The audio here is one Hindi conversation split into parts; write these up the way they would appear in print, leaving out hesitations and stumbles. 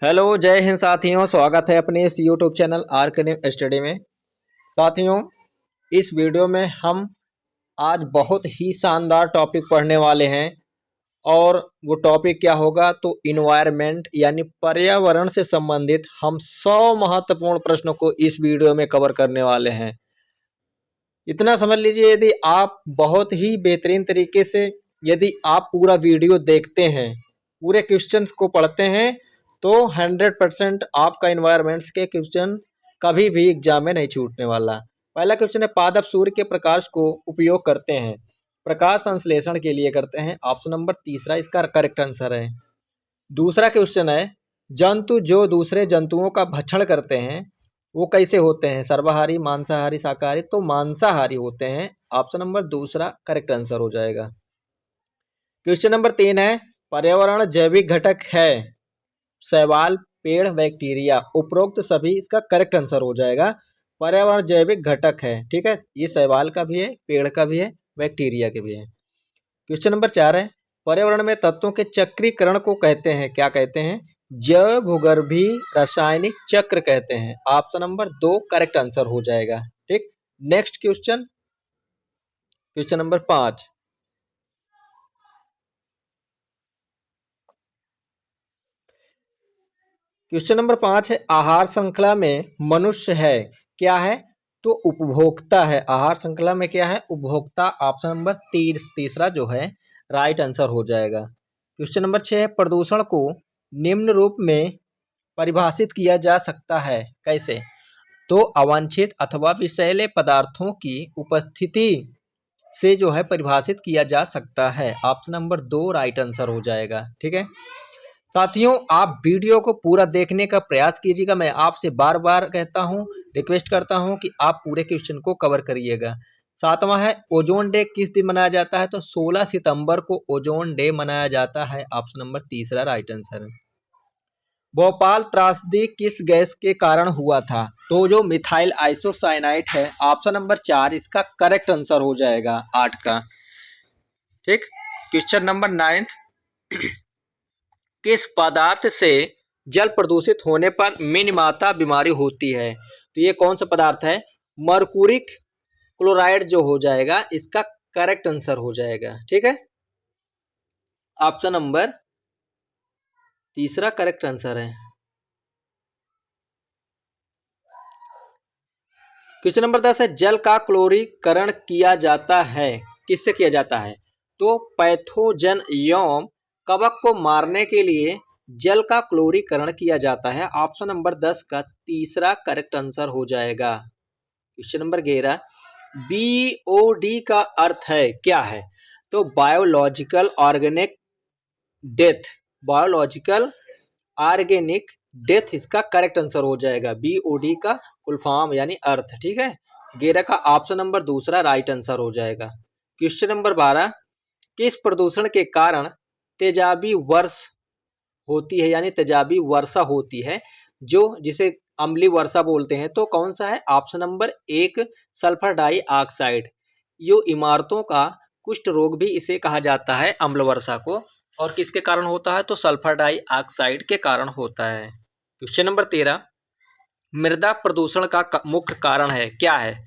हेलो, जय हिंद साथियों। स्वागत है अपने इस यूट्यूब चैनल आर्कनिव स्टडी में। साथियों, इस वीडियो में हम आज बहुत ही शानदार टॉपिक पढ़ने वाले हैं और वो टॉपिक क्या होगा तो इन्वायरमेंट यानी पर्यावरण से संबंधित हम 100 महत्वपूर्ण प्रश्नों को इस वीडियो में कवर करने वाले हैं। इतना समझ लीजिए, यदि आप बहुत ही बेहतरीन तरीके से यदि आप पूरा वीडियो देखते हैं, पूरे क्वेश्चंस को पढ़ते हैं, तो 100% आपका इन्वायरमेंट्स के क्वेश्चन कभी भी एग्जाम में नहीं छूटने वाला। पहला क्वेश्चन है, पादप सूर्य के प्रकाश को उपयोग करते हैं, प्रकाश संश्लेषण के लिए करते हैं। ऑप्शन नंबर तीसरा इसका करेक्ट आंसर है। दूसरा क्वेश्चन है, जंतु जो दूसरे जंतुओं का भक्षण करते हैं वो कैसे होते हैं, सर्वाहारी, मांसाहारी, शाकाहारी? तो मांसाहारी होते हैं। ऑप्शन नंबर दूसरा करेक्ट आंसर हो जाएगा। क्वेश्चन नंबर 3 है, पर्यावरण जैविक घटक है, शैवाल, पेड़, बैक्टीरिया? उपरोक्त सभी इसका करेक्ट आंसर हो जाएगा। पर्यावरण जैविक घटक है, ठीक है, ये शैवाल का भी है, पेड़ का भी है, बैक्टीरिया के भी है। क्वेश्चन नंबर 4 है, पर्यावरण में तत्वों के चक्रीकरण को कहते हैं, क्या कहते हैं? जैव भूगर्भी रासायनिक चक्र कहते हैं। ऑप्शन नंबर 2 करेक्ट आंसर हो जाएगा। ठीक, next question, question number 5। Question number 5 है, आहार श्रृंखला में मनुष्य है, क्या है? तो उपभोक्ता है। आहार श्रृंखला में क्या है? उपभोक्ता। ऑप्शन नंबर तीसरा जो है राइट आंसर हो जाएगा। क्वेश्चन नंबर 6 है, प्रदूषण को निम्न रूप में परिभाषित किया जा सकता है, कैसे? तो अवांछित अथवा विषैले पदार्थों की उपस्थिति से जो है परिभाषित किया जा सकता है। ऑप्शन नंबर 2 राइट आंसर हो जाएगा। ठीक है साथियों, आप वीडियो को पूरा देखने का प्रयास कीजिएगा। मैं आपसे बार बार कहता हूं, रिक्वेस्ट करता हूं कि आप पूरे क्वेश्चन को कवर करिएगा। 7वां है, ओजोन डे किस दिन मनाया जाता है? तो 16 सितंबर को ओजोन डे मनाया जाता है। ऑप्शन नंबर तीसरा राइट आंसर है। भोपाल त्रासदी किस गैस के कारण हुआ था? तो जो मिथाइल आइसोसाइनाइड है। ऑप्शन नंबर 4 इसका करेक्ट आंसर हो जाएगा, 8 का। ठीक, क्वेश्चन नंबर 9, किस पदार्थ से जल प्रदूषित होने पर मिनीमाता बीमारी होती है? तो ये कौन सा पदार्थ है? मर्कुरिक क्लोराइड जो हो जाएगा इसका करेक्ट आंसर हो जाएगा। ठीक है, ऑप्शन नंबर तीसरा करेक्ट आंसर है। क्वेश्चन नंबर 10 है, जल का क्लोरीकरण किया जाता है, किससे किया जाता है? तो पैथोजन यौम कवक को मारने के लिए जल का क्लोरीकरण किया जाता है। ऑप्शन नंबर 10 का तीसरा करेक्ट आंसर हो जाएगा। क्वेश्चन नंबर 11, बीओडी का अर्थ है, क्या है? तो biological organic death, biological organic death इसका करेक्ट आंसर हो जाएगा। बीओडी का फुल फॉर्म यानी अर्थ। ठीक है, 11 का ऑप्शन नंबर दूसरा राइट आंसर हो जाएगा। क्वेश्चन नंबर 12, किस प्रदूषण के कारण तेजाबी वर्ष होती है, यानी तेजाबी वर्षा होती है, जो जिसे अम्लीय वर्षा बोलते हैं? तो कौन सा है? Option number 1 sulphur dioxide. जो इमारतों का कुष्ठ रोग भी इसे कहा जाता है, अम्ल वर्षा को। और किसके कारण होता है? तो सल्फर डाइऑक्साइड के कारण होता है। क्वेश्चन नंबर 13, मृदा प्रदूषण का मुख्य कारण है, क्या है?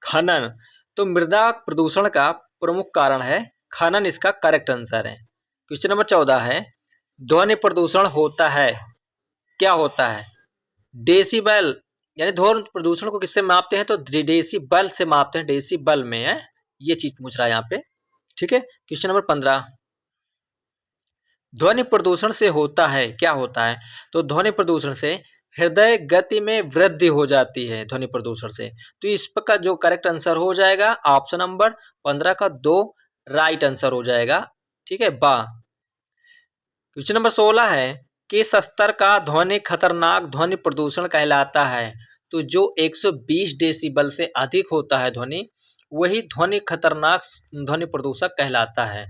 खनन। तो मृदा प्रदूषण का प्रमुख कारण है खनन, इसका करेक्ट आंसर है। क्वेश्चन नंबर 14 है, ध्वनि प्रदूषण होता है, क्या होता है? डेसिबल, यानी ध्वनि प्रदूषण को किससे मापते हैं? तो डेसिबल से मापते हैं, डेसिबल में है, ये चीज पूछ रहा है यहाँ पे। ठीक है, क्वेश्चन नंबर 15, ध्वनि प्रदूषण से होता है, क्या होता है? तो ध्वनि प्रदूषण से हृदय गति में वृद्धि हो जाती है, ध्वनि प्रदूषण से। तो इसका जो करेक्ट आंसर हो जाएगा ऑप्शन नंबर 15 का 2 राइट आंसर हो जाएगा। ठीक है, बा। क्वेश्चन नंबर 16 है, किस स्तर का ध्वनि खतरनाक ध्वनि प्रदूषण कहलाता है? तो जो 120 डेसिबल से अधिक होता है ध्वनि, वही ध्वनि खतरनाक ध्वनि प्रदूषक कहलाता है।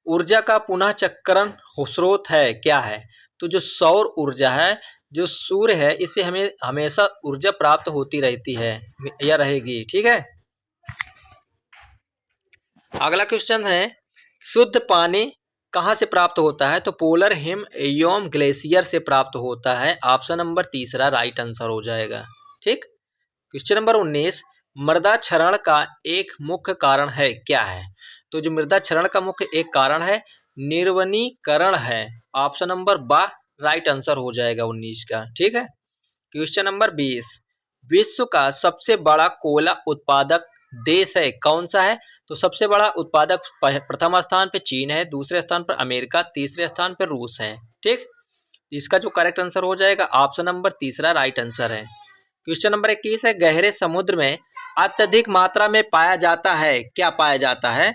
ऊर्जा का पुनः चक्रण स्रोत है, क्या है? तो जो सौर ऊर्जा है, जो सूर्य है, इससे हमें हमेशा ऊर्जा प्राप्त होती रहती है या रहेगी। ठीक है, अगला क्वेश्चन है, शुद्ध पानी कहाँ से प्राप्त होता है? तो पोलर हिम एयोम ग्लेशियर से प्राप्त होता है। ऑप्शन नंबर तीसरा राइट आंसर हो जाएगा। ठीक। क्वेश्चन नंबर 19, मृदा क्षरण का एक मुख्य कारण है, क्या है? तो जो मृदा क्षरण का मुख्य एक कारण है, निर्वनीकरण है। ऑप्शन नंबर बा राइट आंसर हो जाएगा 19 का। ठीक है। क्वेश्चन नंबर 20, विश्व का सबसे बड़ा कोयला उत्पादक देश है, कौन सा है? तो सबसे बड़ा उत्पादक प्रथम स्थान पे चीन है, दूसरे स्थान पर अमेरिका, तीसरे स्थान पर रूस है। ठीक। इसका जो करेक्ट आंसर हो जाएगा ऑप्शन नंबर तीसरा राइट आंसर है। क्वेश्चन नंबर 21 है, गहरे समुद्र में अत्यधिक मात्रा में पाया जाता है, क्या पाया जाता है?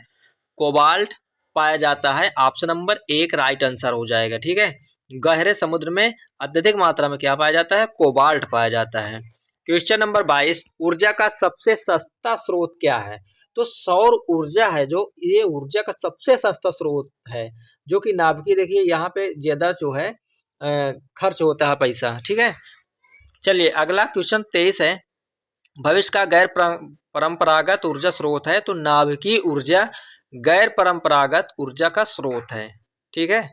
कोबाल्ट पाया जाता है। ऑप्शन नंबर एक राइट आंसर हो जाएगा। ठीक है। गहरे समुद्र में अत्यधिक मात्रा में क्या पाया जाता है? कोबाल्ट पाया जाता है। क्वेश्चन नंबर 22, ऊर्जा का सबसे सस्ता स्रोत क्या है? तो सौर ऊर्जा है जो, ये ऊर्जा का सबसे सस्ता स्रोत है, जो कि नाभिकीय, देखिए यहाँ पे ज्यादा जो है खर्च होता है पैसा। ठीक है। चलिए अगला क्वेश्चन 23 है, भविष्य का गैर परंपरागत ऊर्जा स्रोत है, तो नाभिकीय ऊर्जा गैर परंपरागत ऊर्जा का स्रोत है। ठीक है।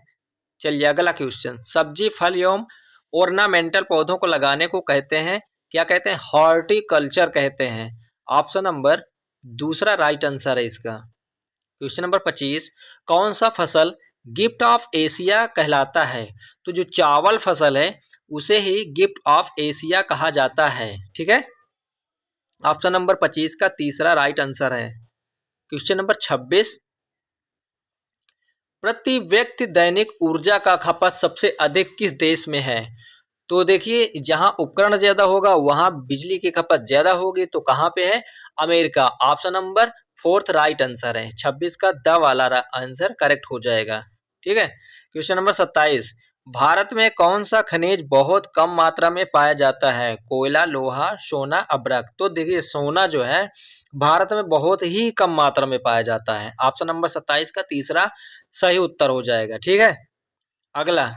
चलिए अगला क्वेश्चन, सब्जी फल एवं ऑर्नामेंटल पौधों को लगाने को कहते हैं, क्या कहते हैं? हॉर्टिकल्चर कहते हैं। ऑप्शन नंबर दूसरा राइट आंसर है इसका। क्वेश्चन नंबर 25, कौन सा फसल गिफ्ट ऑफ एशिया कहलाता है? तो जो चावल फसल है उसे ही गिफ्ट ऑफ एशिया कहा जाता है। ठीक है। ऑप्शन नंबर 25 का तीसरा राइट आंसर है। क्वेश्चन नंबर 26, प्रति व्यक्ति दैनिक ऊर्जा का खपत सबसे अधिक किस देश में है? तो देखिए जहां उपकरण ज्यादा होगा वहां बिजली की खपत ज्यादा होगी, तो कहां पे है? America. Option number fourth right answer है। 26 का द वाला आंसर करेक्ट हो जाएगा। ठीक है। क्वेश्चन नंबर 27, भारत में कौन सा खनिज बहुत कम मात्रा में पाया जाता है? कोयला, लोहा, सोना, अब्रक। तो देखिए सोना जो है भारत में बहुत ही कम मात्रा में पाया जाता है। ऑप्शन नंबर 27 का तीसरा सही उत्तर हो जाएगा। ठीक है। अगला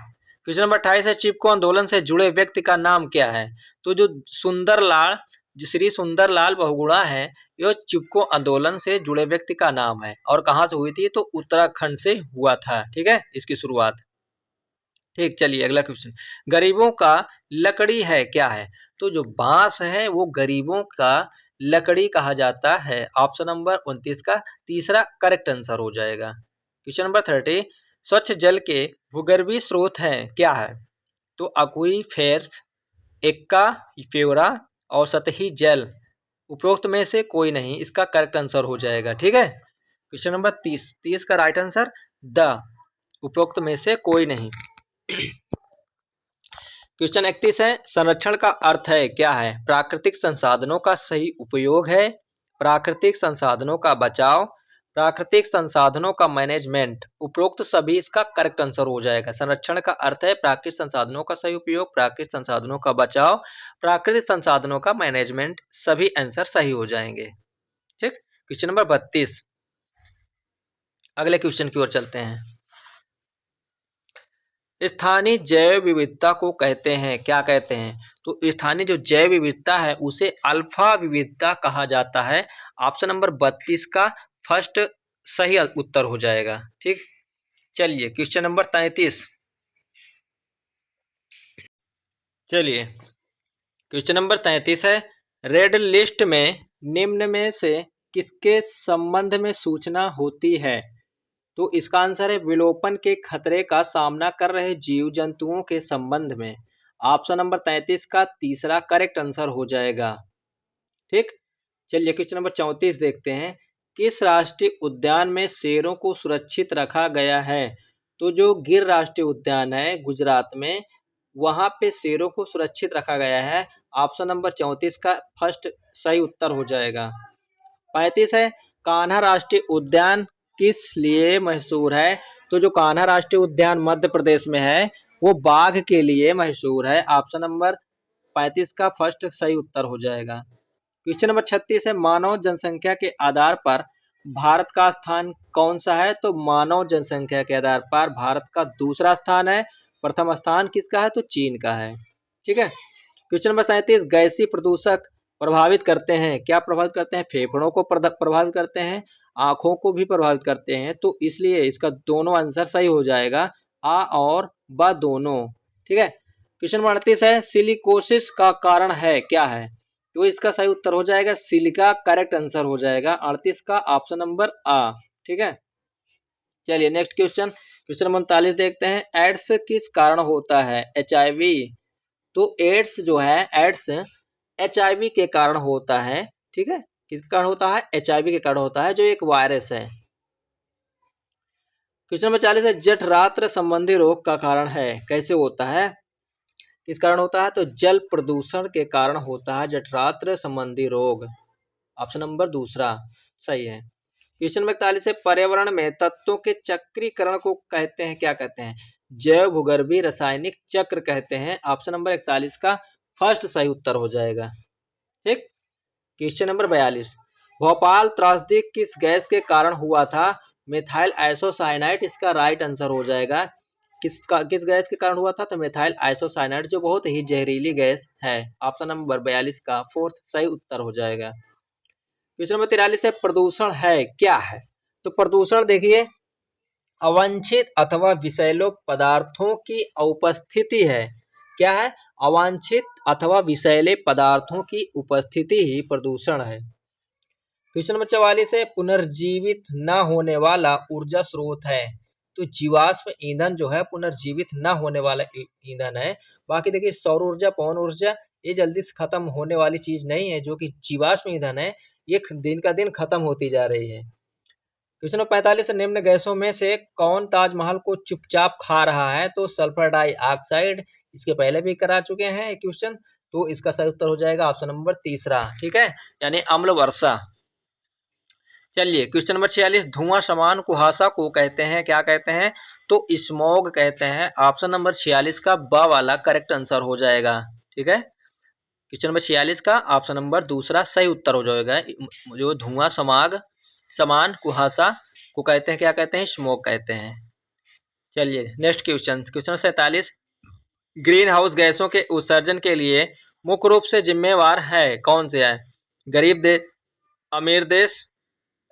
क्वेश्चन नंबर 28 है, चिपको आंदोलन से जुड़े व्यक्ति का नाम क्या है? तो जो सुंदरलाल, जो श्री सुंदरलाल बहुगुणा है, यह चिपको आंदोलन से जुड़े व्यक्ति का नाम है। और कहाँ से हुई थी? तो उत्तराखंड से हुआ था। ठीक है, इसकी शुरुआत। ठीक। चलिए अगला क्वेश्चन, गरीबों का लकड़ी है, क्या है? तो जो बांस है वो गरीबों का लकड़ी कहा जाता है। ऑप्शन नंबर 29 का तीसरा करेक्ट आंसर हो जाएगा। क्वेश्चन नंबर 30, स्वच्छ जल के भूगर्भीय स्रोत हैं, क्या है? तो अक्वीफेर्स, एक्का फ्योरा और सतही जल, उपरोक्त में से कोई नहीं, इसका करेक्ट आंसर हो जाएगा। ठीक है। क्वेश्चन नंबर 30 का राइट आंसर द, उपरोक्त में से कोई नहीं। क्वेश्चन 31 है, संरक्षण का अर्थ है, क्या है? प्राकृतिक संसाधनों का सही उपयोग है, प्राकृतिक संसाधनों का बचाव, प्राकृतिक संसाधनों का मैनेजमेंट, उपरोक्त सभी इसका करेक्ट आंसर हो जाएगा। संरक्षण का अर्थ है प्राकृतिक संसाधनों का सही उपयोग, प्राकृतिक संसाधनों का बचाव, प्राकृतिक संसाधनों का मैनेजमेंट, सभी आंसर सही हो जाएंगे। ठीक। क्वेश्चन नंबर 32, अगले क्वेश्चन की ओर चलते हैं। स्थानीय जैव विविधता को कहते हैं, क्या कहते हैं? तो स्थानीय जो जैव विविधता है उसे अल्फा विविधता कहा जाता है। ऑप्शन नंबर 32 का फर्स्ट सही उत्तर हो जाएगा। ठीक। चलिए क्वेश्चन नंबर 33, चलिए क्वेश्चन नंबर 33 है, रेड लिस्ट में निम्न में से किसके संबंध में सूचना होती है? तो इसका आंसर है विलोपन के खतरे का सामना कर रहे जीव जंतुओं के संबंध में। ऑप्शन नंबर 33 का तीसरा करेक्ट आंसर हो जाएगा। ठीक। चलिए क्वेश्चन नंबर 34 देखते हैं, किस राष्ट्रीय उद्यान में शेरों को सुरक्षित रखा गया है? तो जो गिर राष्ट्रीय उद्यान है गुजरात में, वहां पे शेरों को सुरक्षित रखा गया है। ऑप्शन नंबर 34 का फर्स्ट सही उत्तर हो जाएगा। 35 है, कान्हा राष्ट्रीय उद्यान किस लिए मशहूर है? तो जो कान्हा राष्ट्रीय उद्यान मध्य प्रदेश में है वो बाघ के लिए मशहूर है। ऑप्शन नंबर 35 का फर्स्ट सही उत्तर हो जाएगा। क्वेश्चन नंबर 36 है, मानव जनसंख्या के आधार पर भारत का स्थान कौन सा है? तो मानव जनसंख्या के आधार पर भारत का दूसरा स्थान है, प्रथम स्थान किसका है? तो चीन का है। ठीक है। क्वेश्चन नंबर 37, गैसीय प्रदूषक प्रभावित करते हैं, क्या प्रभावित करते हैं? फेफड़ों को प्रभावित करते हैं, आंखों को भी प्रभावित करते हैं, तो इसलिए इसका दोनों आंसर सही हो जाएगा, आ और ब दोनों। ठीक है। क्वेश्चन नंबर 38 है, सिलिकोसिस का कारण है क्या है? तो इसका सही उत्तर हो जाएगा सिलिका, करेक्ट आंसर हो जाएगा 38 का ऑप्शन नंबर आ। ठीक है। चलिए नेक्स्ट क्वेश्चन, क्वेश्चन नंबर 39 देखते हैं, एड्स किस कारण होता है? HIV। तो एड्स जो है, एड्स HIV के कारण होता है। ठीक है, किसके कारण होता है? HIV के कारण होता है, जो एक वायरस है। क्वेश्चन नंबर 40 है, जठरांत्र संबंधी रोग का कारण है, कैसे होता है? किस कारण होता है? तो जल प्रदूषण के कारण होता है जठरांत्र संबंधी रोग, ऑप्शन नंबर दूसरा सही है। क्वेश्चन नंबर 41 है, पर्यावरण में तत्वों के चक्रीकरण को कहते हैं, क्या कहते हैं? जैव भूगर्भीय रासायनिक चक्र कहते हैं, ऑप्शन नंबर 41 का फर्स्ट सही उत्तर हो जाएगा। ठीक। क्वेश्चन नंबर 42, भोपाल त्रासदी किस गैस के कारण हुआ था? मिथाइल आइसोसाइनाइड इसका राइट आंसर हो जाएगा। किस गैस के कारण हुआ था? तो मिथाइल आइसोसाइनाइड, जो बहुत ही जहरीली गैस है, ऑप्शन नंबर 42 का फोर्थ सही उत्तर हो जाएगा। क्वेश्चन नंबर 43 है, प्रदूषण है क्या है? तो प्रदूषण देखिए, अवांछित अथवा विषैले पदार्थों की उपस्थिति है। क्या है? अवांछित अथवा विषैले पदार्थों की उपस्थिति ही प्रदूषण है। क्वेश्चन नंबर 44 है, पुनर्जीवित न होने वाला ऊर्जा स्रोत है। तो जीवाश्म ईंधन जो है पुनर्जीवित न होने वाला ईंधन है। बाकी देखिए सौर ऊर्जा, पवन ऊर्जा, ये जल्दी से खत्म होने वाली चीज नहीं है। जो कि जीवाश्म ईंधन है, ये दिन का दिन खत्म होती जा रही है। क्वेश्चन नंबर 45, निम्न गैसों में से कौन ताजमहल को चुपचाप खा रहा है? तो सल्फर डाइऑक्साइड, इसके पहले भी करा चुके हैं एक क्वेश्चन, तो इसका सही उत्तर हो जाएगा ऑप्शन नंबर तीसरा। ठीक है, यानी अम्ल वर्षा। चलिए क्वेश्चन नंबर 46, धुआं समान कुहासा को कहते हैं, क्या कहते हैं? तो स्मॉग कहते हैं, ऑप्शन नंबर 46 का ब वाला करेक्ट आंसर हो जाएगा। ठीक है, क्वेश्चन नंबर 46 का ऑप्शन नंबर दूसरा सही उत्तर हो जाएगा। जो धुआं समान कुहासा को कहते हैं, क्या कहते हैं? स्मोक कहते हैं। चलिए next question, question 47, green house गैसों के उत्सर्जन के लिए मुख्य रूप से जिम्मेवार है, कौन से है? गरीब देश, अमीर देश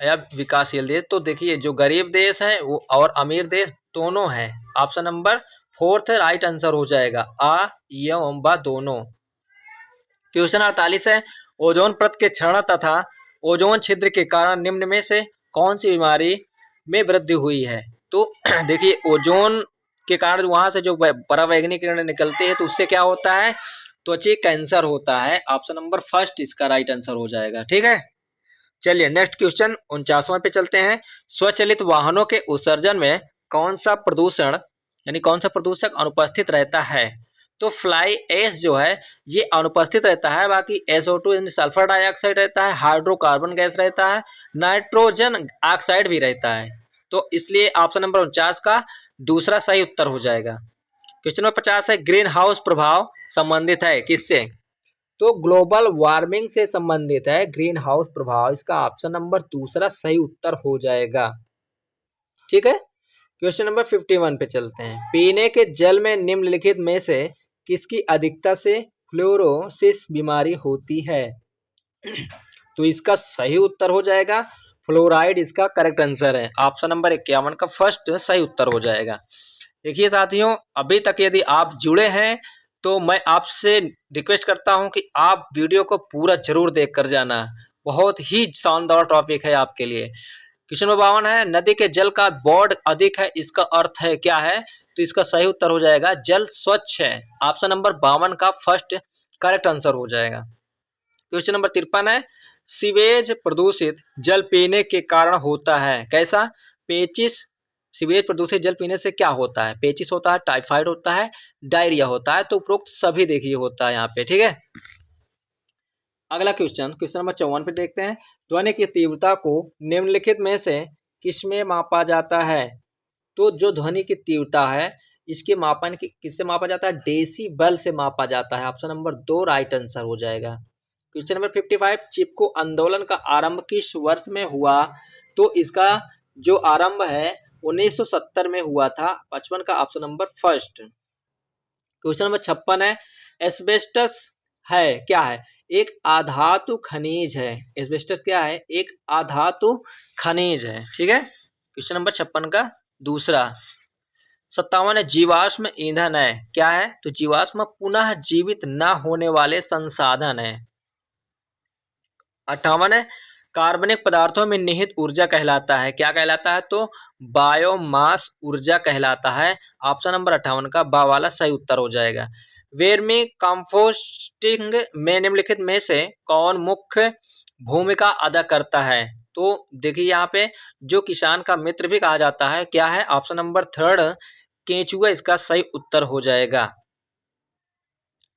या विकासशील देश? तो देखिए जो गरीब देश है वो और अमीर देश दोनों है, option number fourth right answer हो जाएगा, आ एवं ब दोनों। क्वेश्चन 48 है, ओजोन परत के क्षरण तथा ओजोन छिद्र के कारण निम्न में से कौन सी बीमारी में वृद्धि हुई है? तो देखिए ओजोन के कारण वहां से जो परावैंगनी किरणें निकलती है, तो उससे क्या होता है? त्वचा कैंसर होता है, ऑप्शन नंबर फर्स्ट इसका राइट आंसर हो जाएगा। ठीक है, चलिए नेक्स्ट क्वेश्चन 49वां पे चलते हैं, स्वचालित वाहनों के उत्सर्जन में कौन सा प्रदूषण यानी कौन सा प्रदूषक अनुपस्थित रहता है? तो फ्लाई एश जो है ये अनुपस्थित रहता है, बाकी SO2 यानी सल्फर डाइऑक्साइड रहता है, हाइड्रोकार्बन गैस रहता है, नाइट्रोजन ऑक्साइड भी रहता है। तो इसलिए ऑप्शन नंबर 49 का दूसरा सही उत्तर हो जाएगा। क्वेश्चन नंबर 50 है, ग्रीन हाउस प्रभाव संबंधित है किससे? तो ग्लोबल वार्मिंग से संबंधित है ग्रीन हाउस प्रभाव, इसका ऑप्शन नंबर दूसरा सही उत्तर हो जाएगा। ठीक है, क्वेश्चन नंबर 51 पे चलते हैं, पीने के जल में निम्नलिखित में से किसकी अधिकता से फ्लोरोसिस बीमारी होती है? तो इसका सही उत्तर हो जाएगा फ्लोराइड, इसका करेक्ट आंसर है, ऑप्शन नंबर 51 का फर्स्ट सही उत्तर हो जाएगा। देखिए साथियों, अभी तक यदि आप जुड़े हैं तो मैं आपसे रिक्वेस्ट करता हूं कि आप वीडियो को पूरा जरूर देख कर जाना, बहुत ही शानदार टॉपिक है आपके लिए। क्वेश्चन नंबर 52 है, नदी के जल का बॉड अधिक है, इसका अर्थ है क्या है? तो इसका सही उत्तर हो जाएगा जल स्वच्छ है, ऑप्शन नंबर 52 का फर्स्ट करेक्ट आंसर हो जाएगा। क्वेश्चन नंबर 53 है, सीवेज प्रदूषित जल पीने के कारण होता है, कैसा? पेचिस, सीवेज प्रदूषित जल पीने से क्या होता है? पेचिस होता है, टाइफाइड होता है, डायरिया होता है, तो उपरोक्त सभी देखिए होता है यहाँ पे। ठीक है, अगला क्वेश्चन, क्वेश्चन नंबर 54 पे देखते हैं, ध्वनि की तीव्रता को निम्नलिखित में से किसमें मापा जाता है? तो जो ध्वनि की तीव्रता है इसके मापन किससे मापा जाता है? डेसिबल से मापा जाता है, ऑप्शन नंबर 2 राइट आंसर हो जाएगा। क्वेश्चन नंबर 55, चिपको आंदोलन का आरंभ किस वर्ष में हुआ? तो इसका जो आरंभ है 1970 में हुआ था, 55 का option number first. Question number 56 है, एस्बेस्टस है क्या है? एक अधातु खनिज है। एस्बेस्टस क्या है? एक अधातु खनिज है। ठीक है, क्वेश्चन नंबर 56 का दूसरा। 57 है जीवाश्म ईंधन है। क्या है? तो जीवाश्म पुनः जीवित न होने वाले संसाधन है। 58 है कार्बनिक पदार्थों में निहित ऊर्जा कहलाता है। क्या कहलाता है? तो बायोमास ऊर्जा कहलाता है। ऑप्शन नंबर 58 का बा वाला सही उत्तर हो जाएगा। वेरमी कंपोस्टिंग में निम्नलिखित में से कौन मुख्य भूमिका अदा करता है? तो देखिए यहाँ पे जो किसान का मित्र भी कहा जाता है, क्या है? ऑप्शन नंबर 3 केंचुआ इसका सही उत्तर हो जाएगा।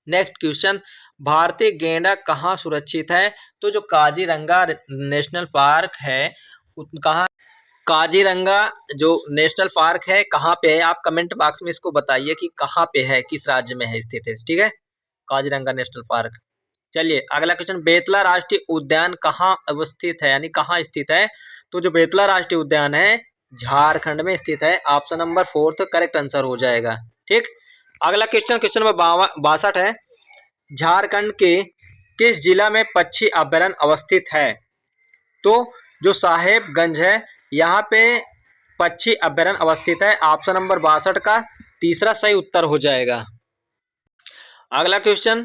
नेक्स्ट क्वेश्चन, भारतीय गैंडा कहाँ सुरक्षित है? तो जो काजीरंगा नेशनल पार्क है कहाँ, काजीरंगा जो नेशनल पार्क है कहाँ पे है? आप कमेंट बॉक्स में इसको बताइए कि कहाँ पे है, किस राज्य में है स्थित है। ठीक है, काजीरंगा नेशनल पार्क। चलिए अगला क्वेश्चन, बेतला राष्ट्रीय उद्यान कहाँ अवस्थित है, यानी कहाँ स्थित है? तो जो बेतला राष्ट्रीय उद्यान है झारखंड में स्थित है। ऑप्शन नंबर 4 करेक्ट आंसर हो जाएगा। ठीक, अगला क्वेश्चन, क्वेश्चन नंबर 62 है, झारखंड के किस जिला में पक्षी अभ्यारण्य अवस्थित है? तो जो साहेबगंज है यहाँ पे पक्षी अभ्यारण्य अवस्थित है। ऑप्शन नंबर 62 का तीसरा सही उत्तर हो जाएगा। अगला क्वेश्चन,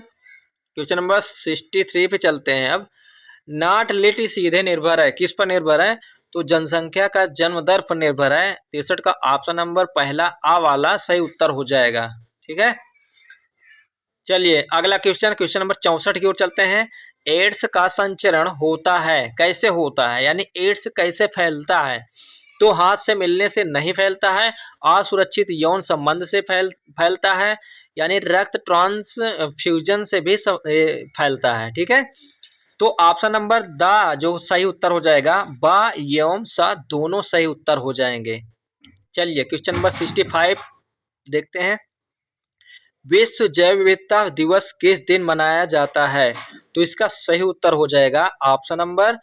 क्वेश्चन नंबर 63 पे चलते हैं। अब नाट लिट सीधे निर्भर है, किस पर निर्भर है? तो जनसंख्या का जन्म दर पर निर्भर है। 63 का ऑप्शन नंबर पहला आ वाला सही उत्तर हो जाएगा। ठीक है, चलिए अगला क्वेश्चन, क्वेश्चन नंबर 64 की ओर चलते हैं। एड्स का संचरण होता है, कैसे होता है, यानी एड्स कैसे फैलता है? तो हाथ से मिलने से नहीं फैलता है, असुरक्षित यौन संबंध से फैलता है, यानी रक्त ट्रांसफ्यूजन से भी फैलता है। ठीक है, तो ऑप्शन नंबर द जो सही उत्तर हो जाएगा, बा एवं सा दोनों सही उत्तर हो जाएंगे। चलिए क्वेश्चन नंबर 65 देखते हैं। विश्व जैव विविधता दिवस किस दिन मनाया जाता है? तो इसका सही उत्तर हो जाएगा ऑप्शन नंबर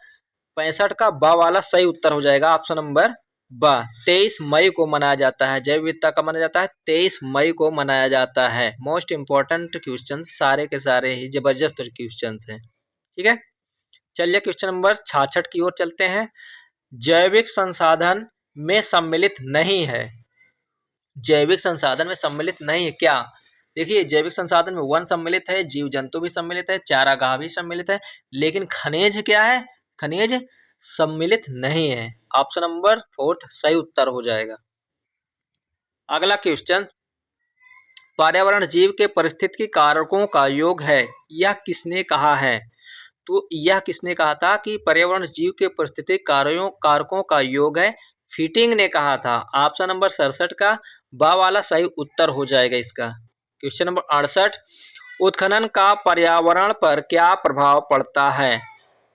65 का बा वाला सही उत्तर हो जाएगा। ऑप्शन नंबर बा 23 मई को मनाया जाता है। जैव विविधता कब मनाया जाता है? 23 मई को मनाया जाता है। मोस्ट इंपॉर्टेंट क्वेश्चन सारे के सारे ही जबरदस्त क्वेश्चन हैं। ठीक है, चलिए क्वेश्चन नंबर 66 की ओर चलते हैं। जैविक संसाधन में सम्मिलित नहीं है, जैविक संसाधन में सम्मिलित नहीं है क्या? देखिए जैविक संसाधन में वन सम्मिलित है, जीव जंतु भी सम्मिलित है, चारागाह भी सम्मिलित है, लेकिन खनिज क्या है? खनिज सम्मिलित नहीं है। ऑप्शन नंबर 4 सही उत्तर हो जाएगा। अगला क्वेश्चन, पर्यावरण जीव के पारिस्थितिकी कारकों का योग है, यह किसने कहा है? तो यह किसने कहा था कि पर्यावरण जीव के पारिस्थितिकी कारकों का योग है? फिटिंग ने कहा था। ऑप्शन नंबर 67 का बा वाला सही उत्तर हो जाएगा इसका। क्वेश्चन नंबर 68, उत्खनन का पर्यावरण पर क्या प्रभाव पड़ता है?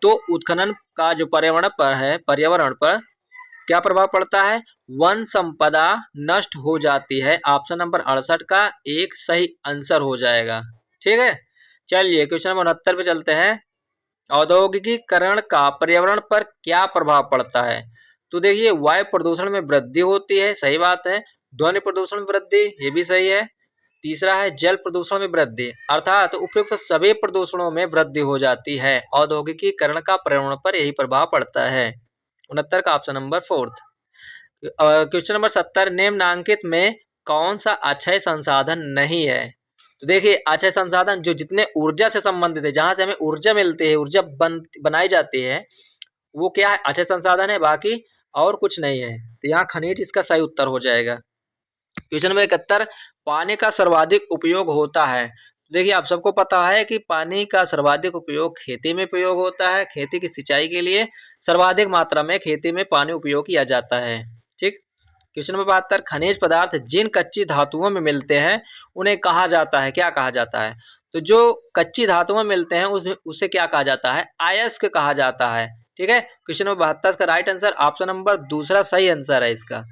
तो उत्खनन का जो पर्यावरण पर क्या प्रभाव पड़ता है? वन संपदा नष्ट हो जाती है। ऑप्शन नंबर 68 का एक सही आंसर हो जाएगा। ठीक है, चलिए क्वेश्चन नंबर 69 पे चलते हैं। औद्योगिकीकरण का पर्यावरण पर क्या प्रभाव पड़ता है? तो देखिए वायु प्रदूषण में वृद्धि होती है, सही बात है। ध्वनि प्रदूषण में वृद्धि, ये भी सही है। तीसरा है जल प्रदूषण में वृद्धि, अर्थात उपयुक्त सभी प्रदूषणों में वृद्धि हो जाती है। औद्योगिकीकरण का पर्यावरण पर यही प्रभाव पड़ता है। 69 का ऑप्शन नंबर 4। क्वेश्चन नंबर 70, निम्नांकित में कौन सा अक्षय संसाधन नहीं है? तो देखिए अक्षय संसाधन जो जितने ऊर्जा से संबंधित है, जहां से हमें ऊर्जा मिलती है, ऊर्जा बनाई जाती है, वो क्या है? अक्षय संसाधन है, बाकी और कुछ नहीं है। तो यहाँ खनिज इसका सही उत्तर हो जाएगा। क्वेश्चन नंबर 71, पानी का सर्वाधिक उपयोग होता है। देखिए आप सबको पता है कि पानी का सर्वाधिक उपयोग खेती में प्रयोग होता है। खेती की सिंचाई के लिए सर्वाधिक मात्रा में खेती में पानी उपयोग किया जाता है। ठीक, क्वेश्चन नंबर 72, खनिज पदार्थ जिन कच्ची धातुओं में मिलते हैं उन्हें कहा जाता है, क्या कहा जाता है? तो जो कच्ची धातुओं में मिलते हैं उसे क्या कहा जाता है? अयस्क कहा जाता है। ठीक है, क्वेश्चन नंबर 72 का राइट आंसर ऑप्शन नंबर दूसरा सही आंसर है इसका।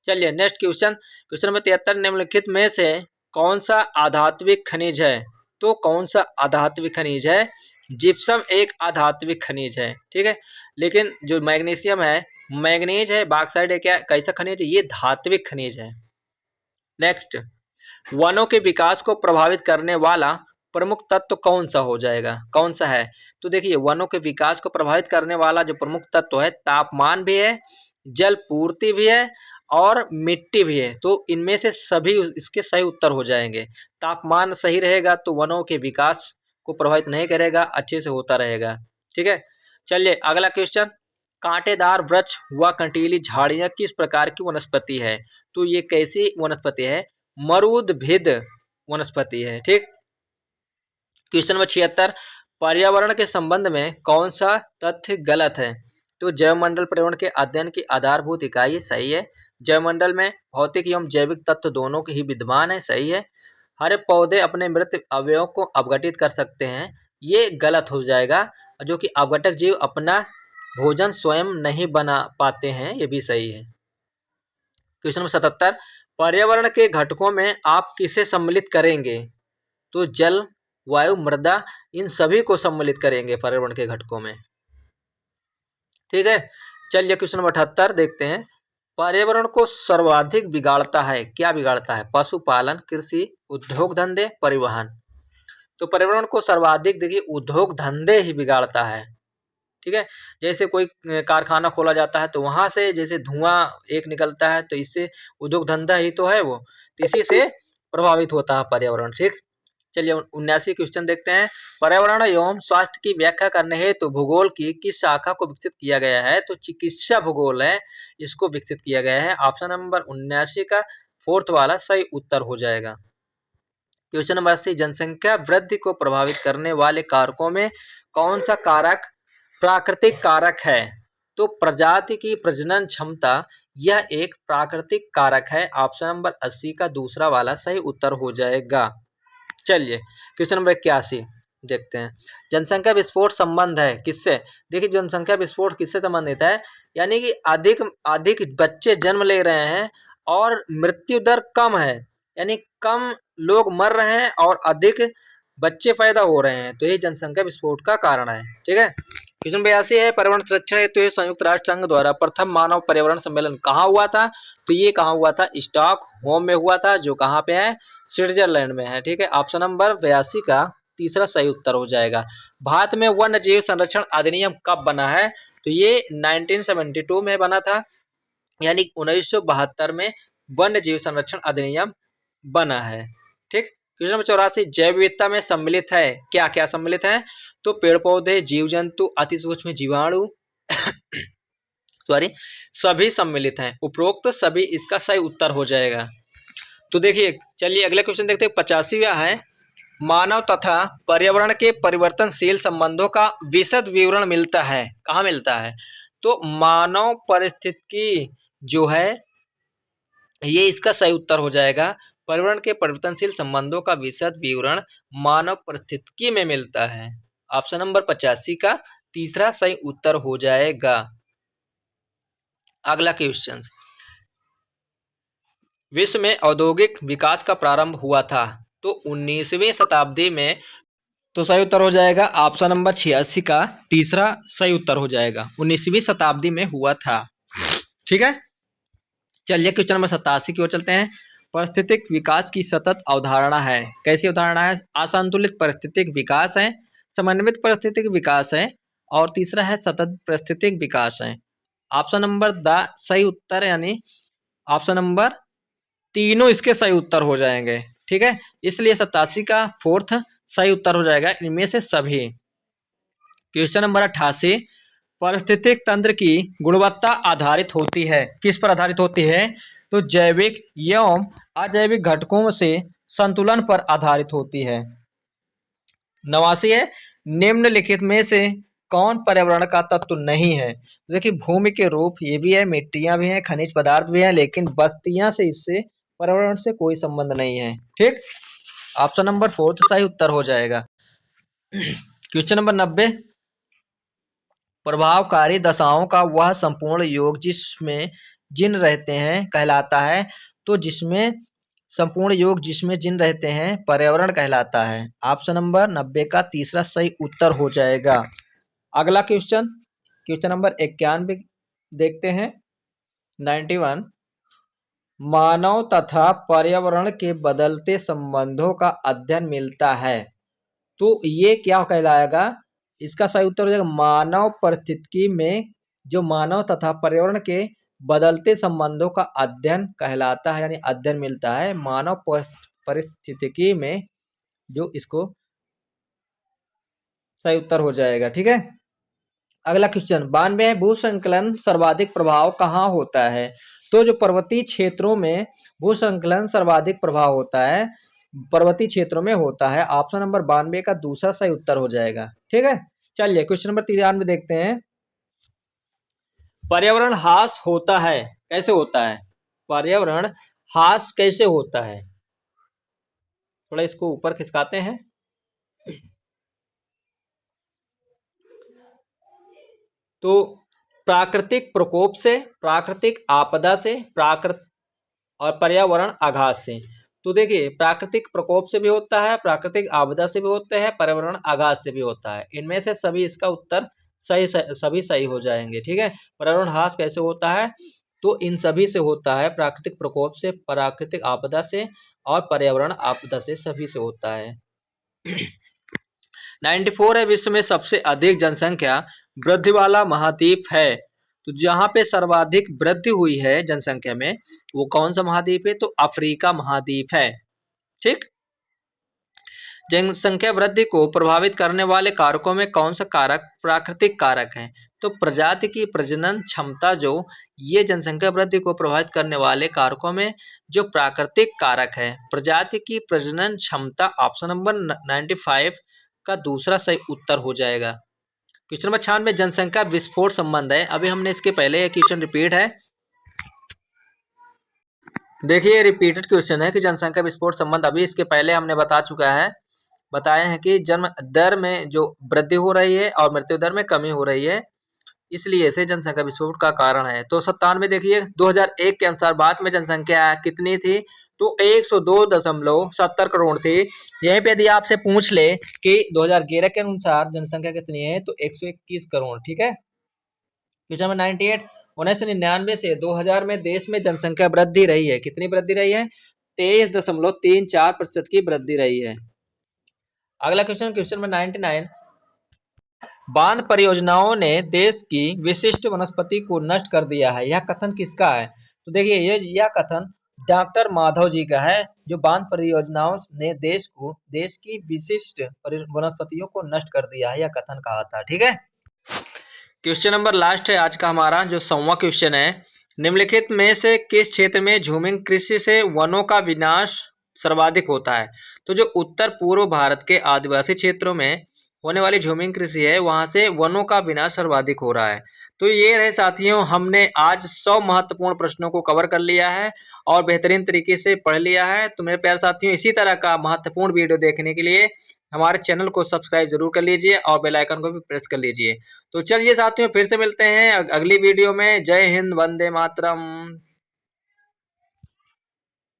चलिए नेक्स्ट क्वेश्चन, क्वेश्चन नंबर 73, निम्नलिखित में से कौन सा आधात्विक खनिज है? तो कौन सा आधात्विक खनिज है? जिप्सम एक आधात्विक खनिज है। ठीक है, लेकिन जो मैग्नीशियम है, मैग्नीज है, बॉक्साइट है, क्या कैसा खनिज है? ये धात्विक खनिज है। नेक्स्ट, वनों के विकास को प्रभावित करने वाला प्रमुख तत्व कौन सा हो जाएगा, कौन सा है? तो देखिए वनों के विकास को प्रभावित करने वाला जो प्रमुख तत्व है, तापमान भी है, जल पूर्ति भी है और मिट्टी भी है। तो इनमें से सभी इसके सही उत्तर हो जाएंगे। तापमान सही रहेगा तो वनों के विकास को प्रभावित नहीं करेगा, अच्छे से होता रहेगा। ठीक है, चलिए अगला क्वेश्चन। कांटेदार वृक्ष व कंटीली झाड़ियां किस प्रकार की वनस्पति है? तो ये कैसी वनस्पति है? मरूदभिद वनस्पति है। ठीक, क्वेश्चन नंबर 76। पर्यावरण के संबंध में कौन सा तथ्य गलत है? तो जैवमंडल पर्यावरण के अध्ययन की आधारभूत इकाई, सही है। जैवमंडल में भौतिक एवं जैविक तत्व दोनों के ही विद्यमान है, सही है। हरे पौधे अपने मृत अवयवों को अपघटित कर सकते हैं, ये गलत हो जाएगा। जो कि अपघटक जीव अपना भोजन स्वयं नहीं बना पाते हैं, ये भी सही है। Question number 77। पर्यावरण के घटकों में आप किसे सम्मिलित करेंगे? तो जल, वायु, मृदा, इन सभी को सम्मिलित करेंगे पर्यावरण के घटकों में। ठीक है, चलिए क्वेश्चन नंबर 78 देखते हैं। पर्यावरण को सर्वाधिक बिगाड़ता है, क्या बिगाड़ता है? पशुपालन, कृषि, उद्योग धंधे, परिवहन। तो पर्यावरण को सर्वाधिक देखिए उद्योग धंधे ही बिगाड़ता है। ठीक है, जैसे कोई कारखाना खोला जाता है तो वहां से जैसे धुआं एक निकलता है, तो इससे उद्योग धंधा ही तो है वो, तो इसी से प्रभावित होता है पर्यावरण। ठीक, चलिए 79 क्वेश्चन देखते हैं। पर्यावरण एवं स्वास्थ्य की व्याख्या करने हेतु तो भूगोल की किस शाखा को विकसित किया गया है? तो चिकित्सा भूगोल है, इसको विकसित किया गया है। ऑप्शन नंबर 79 का फोर्थ वाला सही उत्तर हो जाएगा। Question number 80। जनसंख्या वृद्धि को प्रभावित करने वाले कारकों में कौन सा कारक प्राकृतिक कारक है? तो प्रजाति की प्रजनन क्षमता, यह एक प्राकृतिक कारक है। ऑप्शन नंबर 80 का दूसरा वाला सही उत्तर हो जाएगा। चलिए क्वेश्चन नंबर 81 देखते हैं। जनसंख्या विस्फोट संबंध है किससे? देखिए जनसंख्या विस्फोट किससे संबंधित है? यानी कि अधिक अधिक बच्चे जन्म ले रहे हैं और मृत्यु दर कम है, यानी कम लोग मर रहे हैं और अधिक बच्चे पैदा हो रहे हैं, तो ये जनसंख्या विस्फोट का कारण है। ठीक है, क्वेश्चन 82 है। पर्यावरण सुरक्षा हेतु संयुक्त राष्ट्र संघ द्वारा प्रथम मानव पर्यावरण सम्मेलन कहाँ हुआ था? तो ये कहाँ हुआ था? स्टॉकहोम में हुआ था, जो कहाँ पे है? स्विट्जरलैंड में है। ठीक है, ऑप्शन नंबर 82 का तीसरा सही उत्तर हो जाएगा। भारत में वन्य जीव संरक्षण अधिनियम कब बना है? तो ये 1972 में बना था, यानी 1972 में वन्य जीव संरक्षण अधिनियम बना है। ठीक, क्वेश्चन नंबर 84। जैव विविधता में सम्मिलित है, क्या क्या सम्मिलित है? तो पेड़ पौधे, जीव जंतु, अति सूक्ष्म जीवाणु सॉरी सभी सम्मिलित हैं। उपरोक्त सभी इसका सही उत्तर हो जाएगा। तो देखिए चलिए अगले क्वेश्चन देखते हैं। 85वां है। मानव तथा पर्यावरण के परिवर्तनशील संबंधों का विशद विवरण मिलता है, कहाँ मिलता है? तो मानव परिस्थितिकी जो है ये इसका सही उत्तर हो जाएगा। पर्यावरण के परिवर्तनशील संबंधों का विशद विवरण मानव परिस्थितिकी में मिलता है। ऑप्शन नंबर 85 का तीसरा सही उत्तर हो जाएगा। अगला क्वेश्चन। विश्व में औद्योगिक विकास का प्रारंभ हुआ था, तो 19वीं शताब्दी में, तो सही उत्तर हो जाएगा ऑप्शन नंबर 86 का तीसरा सही उत्तर हो जाएगा। 19वीं शताब्दी में हुआ था। ठीक है, चलिए क्वेश्चन नंबर 87 की ओर चलते हैं। पारिस्थितिक विकास की सतत अवधारणा है, कैसी अवधारणा है? असंतुलित पारिस्थितिक विकास है, समन्वित पारिस्थितिक विकास है और तीसरा है सतत पारिस्थितिक विकास है। ऑप्शन नंबर द सही उत्तर, यानी ऑप्शन नंबर तीनों इसके सही उत्तर हो जाएंगे। ठीक है, इसलिए 87 का फोर्थ सही उत्तर हो जाएगा इनमें से सभी। Question number 88। पारिस्थितिक तंत्र की गुणवत्ता आधारित होती है, किस पर आधारित होती है? तो जैविक एवं अजैविक घटकों से संतुलन पर आधारित होती है। 89 है। निम्नलिखित में से कौन पर्यावरण का तत्व नहीं है? देखिए भूमि के रूप ये भी है, मिट्टियां भी हैं, खनिज पदार्थ भी हैं, लेकिन बस्तियां से इससे पर्यावरण से कोई संबंध नहीं है। ठीक, ऑप्शन नंबर फोर्थ सही उत्तर हो जाएगा। Question number 90। प्रभावकारी दशाओं का वह संपूर्ण योग जिसमें जिन रहते हैं कहलाता है, तो जिसमें संपूर्ण योग जिसमें जिन रहते हैं पर्यावरण कहलाता है। ऑप्शन नंबर 90 का तीसरा सही उत्तर हो जाएगा। अगला क्वेश्चन, क्वेश्चन नंबर 91 देखते हैं। 91। मानव तथा पर्यावरण के बदलते संबंधों का अध्ययन मिलता है, तो ये क्या कहलाएगा, इसका सही उत्तर हो जाएगा मानव परिस्थितिकी में जो मानव तथा पर्यावरण के बदलते संबंधों का अध्ययन कहलाता है, यानी अध्ययन मिलता है मानव परिस्थितिकी में, जो इसको सही उत्तर हो जाएगा। ठीक है, अगला क्वेश्चन 92 है, भूसंकलन सर्वाधिक प्रभाव कहाँ होता है? तो जो पर्वतीय क्षेत्रों में भूसंकलन सर्वाधिक प्रभाव होता है, पर्वतीय क्षेत्रों में होता है। ऑप्शन नंबर 92 का दूसरा सही उत्तर हो जाएगा। ठीक है, चलिए क्वेश्चन नंबर 93 देखते हैं। पर्यावरण ह्रास होता है, कैसे होता है? पर्यावरण ह्रास कैसे होता है? थोड़ा इसको ऊपर खिसकाते हैं। तो प्राकृतिक प्रकोप से, प्राकृतिक आपदा से, और पर्यावरण आघात से। तो देखिए, प्राकृतिक प्रकोप से भी होता है, प्राकृतिक आपदा से भी होता है, पर्यावरण आघात से भी होता है। इनमें से सभी इसका उत्तर सभी सही हो जाएंगे। ठीक है, पर्यावरण ह्रास कैसे होता है? तो इन सभी से होता है, प्राकृतिक प्रकोप से, प्राकृतिक आपदा से और पर्यावरण आपदा से, सभी से होता है। 94 है, विश्व में सबसे अधिक जनसंख्या वृद्धि वाला महाद्वीप है। तो जहां पे सर्वाधिक वृद्धि हुई है जनसंख्या में, वो कौन सा महाद्वीप है? तो अफ्रीका महाद्वीप है। ठीक, जनसंख्या वृद्धि को प्रभावित करने वाले कारकों में कौन सा कारक प्राकृतिक कारक है? तो प्रजाति की प्रजनन क्षमता, जो ये जनसंख्या वृद्धि को प्रभावित करने वाले कारकों में जो प्राकृतिक कारक है, प्रजाति की प्रजनन क्षमता, ऑप्शन नंबर 95 का दूसरा सही उत्तर हो जाएगा। क्वेश्चन नंबर 96, जनसंख्या विस्फोट संबंध है। अभी हमने इसके पहले क्वेश्चन रिपीट है, देखिए रिपीटेड क्वेश्चन है कि जनसंख्या विस्फोट संबंध अभी इसके पहले हमने बताए हैं कि जन्म दर में जो वृद्धि हो रही है और मृत्यु दर में कमी हो रही है, इसलिए इसे जनसंख्या विस्फोट का कारण है। तो 97 देखिए 2001 के अनुसार भारत में जनसंख्या कितनी थी? तो 102.70 करोड़ थी। यहीं पे यदि आपसे पूछ ले कि 2011 के अनुसार जनसंख्या कितनी है, तो 121 करोड़। ठीक है, क्वेश्चन नंबर 98, 1999 से 2000 में देश में जनसंख्या वृद्धि रही है। कितनी वृद्धि रही है? 23.34% की वृद्धि रही है। अगला क्वेश्चन, क्वेश्चन नंबर 99, बांध परियोजनाओं ने देश की विशिष्ट वनस्पति को नष्ट कर दिया है, यह कथन किसका है? तो देखिए यह कथन डॉक्टर माधव जी का है, जो बांध परियोजनाओं ने देश की विशिष्ट वनस्पतियों को नष्ट कर दिया है, यह कथन कहा था। ठीक है, क्वेश्चन नंबर लास्ट है आज का हमारा, जो 100वां क्वेश्चन है, निम्नलिखित में से किस क्षेत्र में झूमिंग कृषि से वनों का विनाश सर्वाधिक होता है? तो जो उत्तर पूर्व भारत के आदिवासी क्षेत्रों में होने वाली झूमिंग कृषि है, वहां से वनों का विनाश सर्वाधिक हो रहा है। तो ये रहे साथियों, हमने आज 100 महत्वपूर्ण प्रश्नों को कवर कर लिया है और बेहतरीन तरीके से पढ़ लिया है। तो मेरे प्यारे साथियों, इसी तरह का महत्वपूर्ण वीडियो देखने के लिए हमारे चैनल को सब्सक्राइब जरूर कर लीजिए और बेल आइकन को भी प्रेस कर लीजिए। तो चलिए साथियों, फिर से मिलते हैं अगली वीडियो में। जय हिंद, वंदे मातरम।